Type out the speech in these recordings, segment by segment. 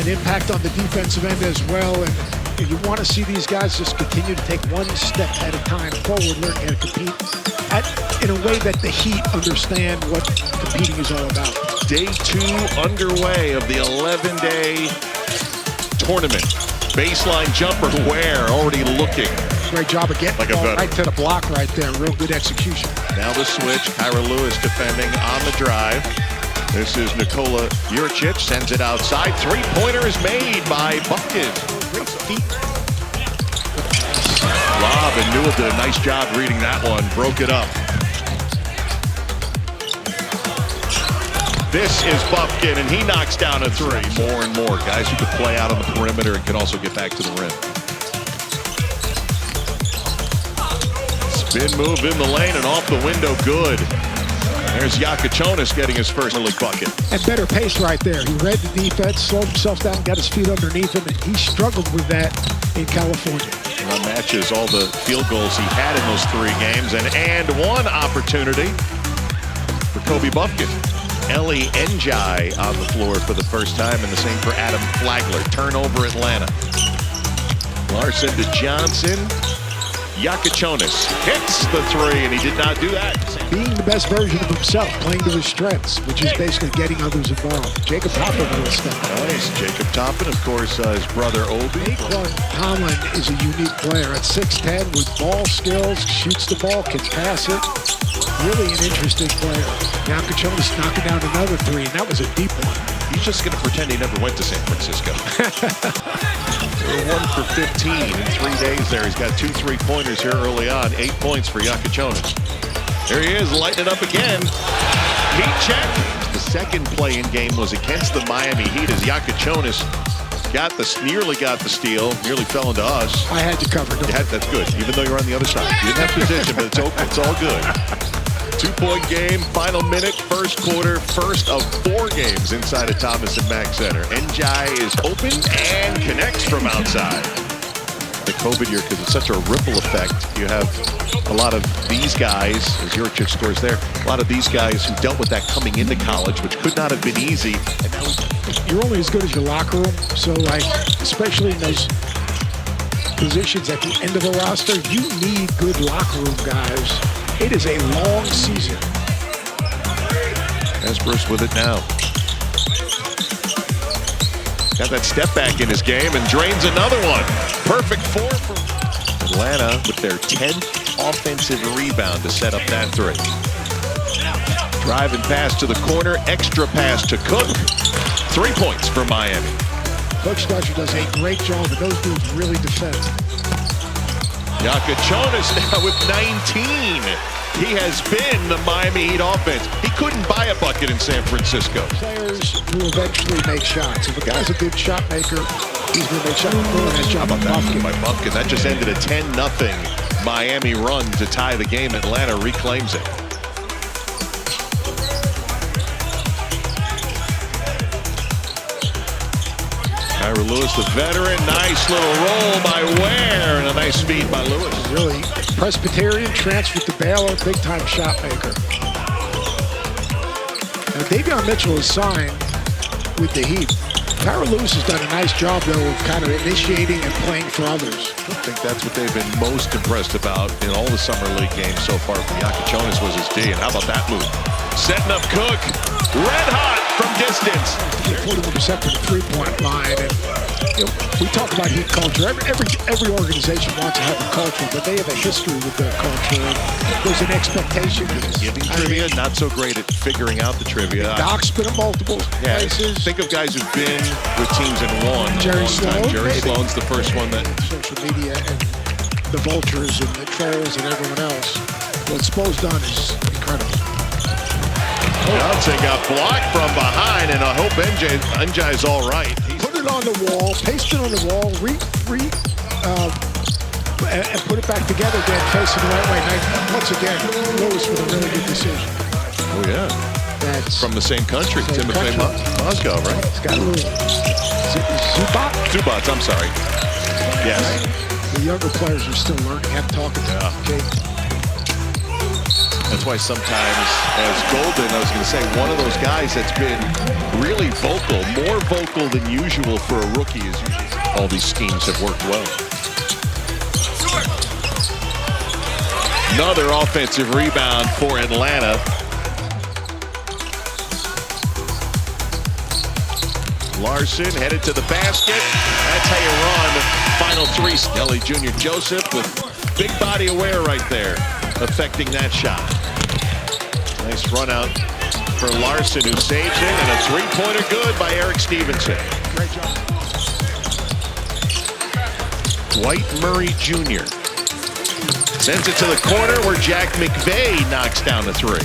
an impact on the defensive end as well. And you want to see these guys just continue to take one step at a time forward, learning how to compete in a way that the Heat understand what competing is all about. Day 2 underway of the 11-day tournament. Baseline jumper, Ware already looking. Great job of getting like the ball right to the block right there. Real good execution. Now the switch. Kyra Lewis defending on the drive. This is Nikola Jokić, sends it outside. Three-pointer is made by Bucket. Great feet. Lob, and Newell did a nice job reading that one. Broke it up. This is Bucket, and he knocks down a three. More and more guys who can play out on the perimeter and can also get back to the rim. Spin move in the lane and off the window, good. There's Jokić getting his first early bucket. And better pace right there. He read the defense, slowed himself down, got his feet underneath him, and he struggled with that in California. That matches all the field goals he had in those 3 games, and one opportunity for Kobe Bucket. Ellie Njai on the floor for the first time, and the same for Adam Flagler. Turnover Atlanta. Larson to Johnson. Jokić hits the 3, and he did not do that. Being the best version of himself, playing to his strengths, which is basically getting others involved. Jacob Toppin will step up. Nice. Jacob Toppin, of course, his brother Obi. Naquan Tomlin is a unique player at 6'10", with ball skills, shoots the ball, can pass it. Really an interesting player. Jokić knocking down another 3, and that was a deep one. He's just going to pretend he never went to San Francisco. 1 for 15 in 3 days there. He's got 2 3-pointers here early on. 8 points for Jokić. There he is, lighting it up again. Heat check. The second play-in game was against the Miami Heat as Jokić nearly got the steal, nearly fell into us. I had to cover. That's good, even though you're on the other side. You didn't have position, but it's open. It's all good. 2-point game, final minute, first quarter, first of 4 games inside of Thomas and Mack Center. Njai is open and connects from outside. The COVID year, because it's such a ripple effect. You have a lot of these guys, as Jokić scores there, a lot of these guys who dealt with that coming into college, which could not have been easy. And now you're only as good as your locker room, so especially in those positions at the end of a roster, you need good locker room guys. It is a long season. Esper's with it now. Got that step back in his game and drains another one. Perfect 4 for Atlanta with their 10th offensive rebound to set up that 3. Drive and pass to the corner, extra pass to Cook. 3 points for Miami. Coach Dutcher does a great job, but those dudes really defend. Jokić now with 19. He has been the Miami Heat offense. He couldn't buy a bucket in San Francisco. Players who eventually make shots. If a guy's a good shot maker, he's going to make shots. Nice job on Bucket. By Bucket. That just ended a 10-0 Miami run to tie the game. Atlanta reclaims it. Kyra Lewis, the veteran. Nice little roll by Ware, and a nice speed by Lewis. Really Presbyterian, transferred to Baylor, big-time shot maker. Now, Davion Mitchell is signed with the Heat. Kyra Lewis has done a nice job, though, of kind of initiating and playing for others. I think that's what they've been most impressed about in all the Summer League games so far from Jokić was his D. And how about that move? Setting up Cook. Red hot from distance. 41% from the three-point line. And, we talk about Heat culture. Every organization wants to have a culture, but they have a history with their culture. And there's an expectation. Giving trivia, not so great at figuring out the trivia. Doc's been at multiple places. Think of guys who've been with teams and won. Jerry Sloan. Jerry Sloan's the first one that. Social media and the vultures and the trolls and everyone else. What Spo's done is incredible. Johnson got blocked from behind, and I hope Njai's all right. Put it on the wall, paste it on the wall, and put it back together again, facing the right way. Now, once again, Lewis with a really good decision. Oh, yeah. That's from the same country, Timothy Mozgov, right? It's got a little Zubats, I'm sorry. Yes. The younger players are still learning how to talk about Jake. That's why sometimes as Golden, I was going to say, one of those guys that's been really vocal, more vocal than usual for a rookie. Is usually all these schemes have worked well. Another offensive rebound for Atlanta. Larson headed to the basket. That's how you run. Final three. Skelly Jr. Joseph with big body aware right there, affecting that shot. Nice run out for Larson, who saves it, and a three-pointer good by Eric Stevenson. Great job. Dwight Murray Jr. sends it to the corner where Jack McVay knocks down the three.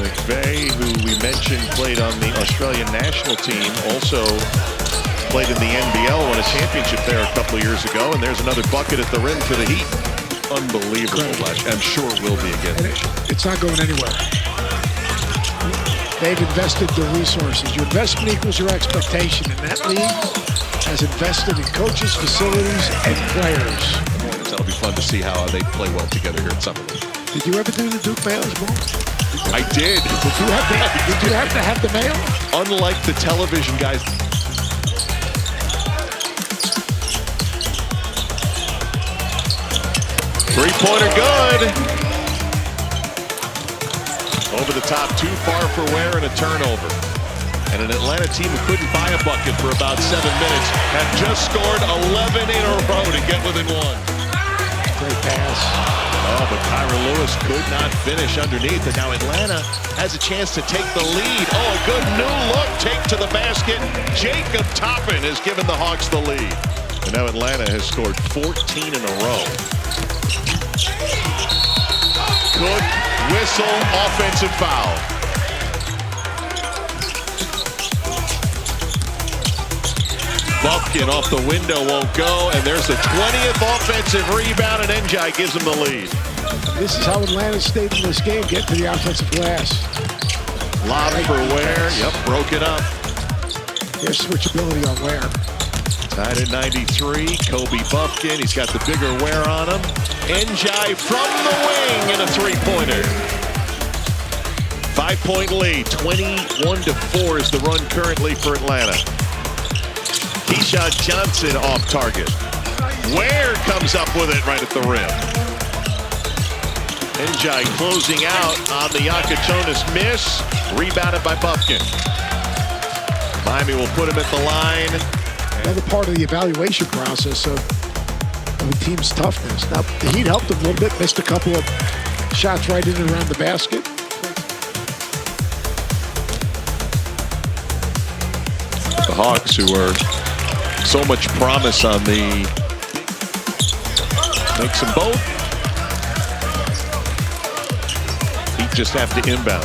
McVay, who we mentioned played on the Australian national team, also played in the NBL, won a championship there a couple of years ago, and there's another bucket at the rim for the Heat. Unbelievable, I'm sure it will be again. It's not going anywhere. They've invested their resources. Your investment equals your expectation, and that league has invested in coaches, facilities, and players. That'll be fun to see how they play well together here at Summerlin. Did you ever do the Duke Mailers ball? I did. Did you have to have the mail? Unlike the television guys. Three-pointer good. Over the top, too far for Ware, and a turnover. And an Atlanta team who couldn't buy a bucket for about 7 minutes have just scored 11 in a row to get within one. Great pass. Oh, but Kyra Lewis could not finish underneath, and now Atlanta has a chance to take the lead. Oh, a good new look, take to the basket. Jacob Toppin has given the Hawks the lead. And now Atlanta has scored 14 in a row. Good whistle, offensive foul. Bumpkin off the window won't go, and there's the 20th offensive rebound, and Njai gives him the lead. This is how Atlanta stayed in this game, get to the offensive glass. Lob for Ware, yep, broken up. There's switchability on Ware. Tied at 93, Kobe Bumpkin, he's got the bigger Ware on him. Njai from the wing and a three-pointer. 5-point lead, 21-4 is the run currently for Atlanta. Keyshawn Johnson off target. Ware comes up with it right at the rim. Njai closing out on the Jokić miss. Rebounded by Bumpkin. Miami will put him at the line. Another part of the evaluation process of a team's toughness. Now, the Heat helped him a little bit, missed a couple of shots right in and around the basket. The Hawks, who are so much promise on the makes them both. Heat just have to inbound.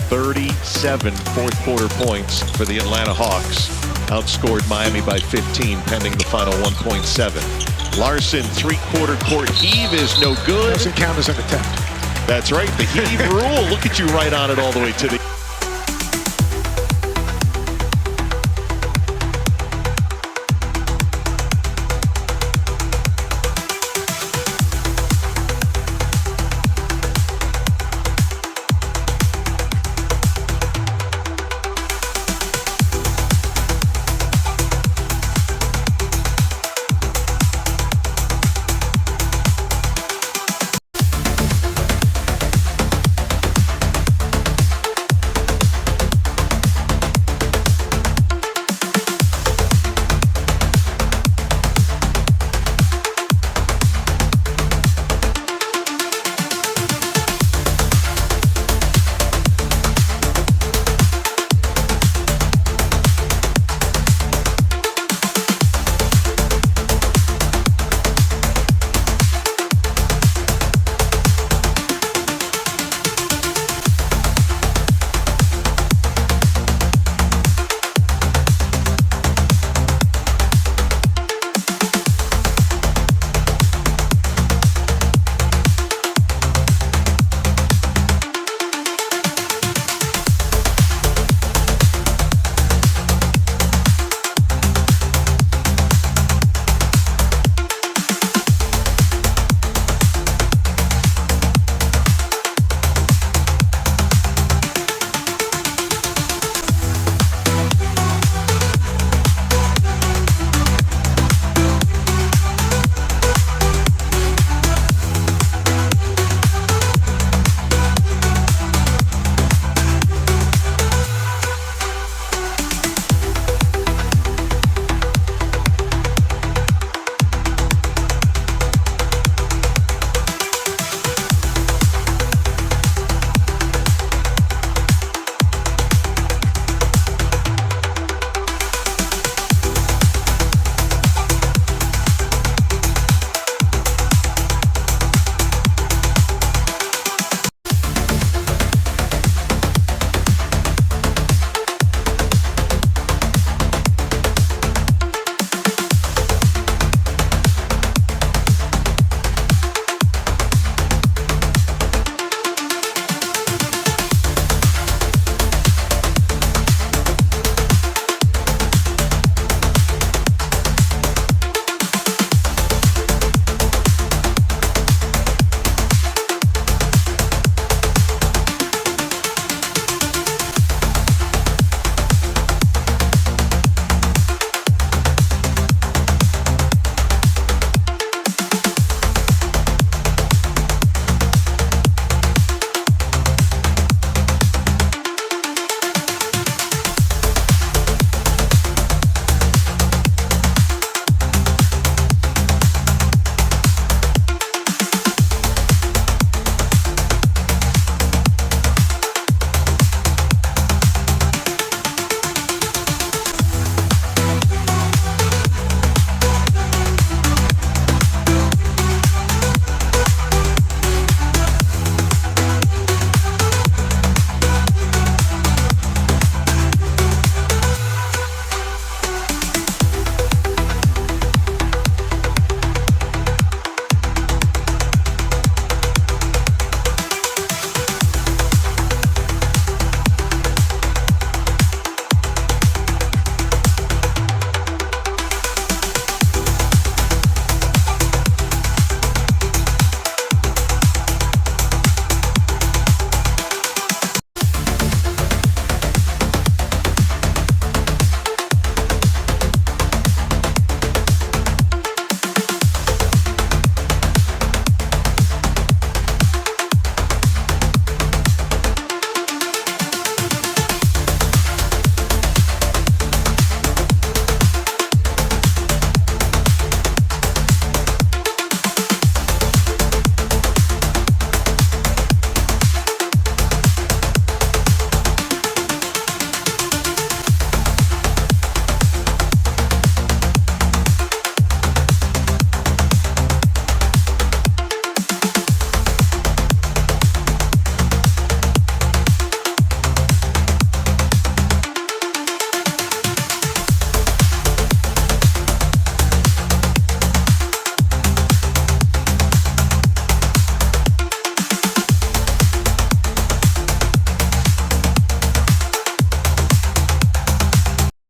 37 fourth-quarter points for the Atlanta Hawks. Outscored Miami by 15, pending the final 1.7. Larson, three-quarter court heave is no good. Doesn't count as an attempt. That's right, the heave rule. Look at you right on it all the way to the...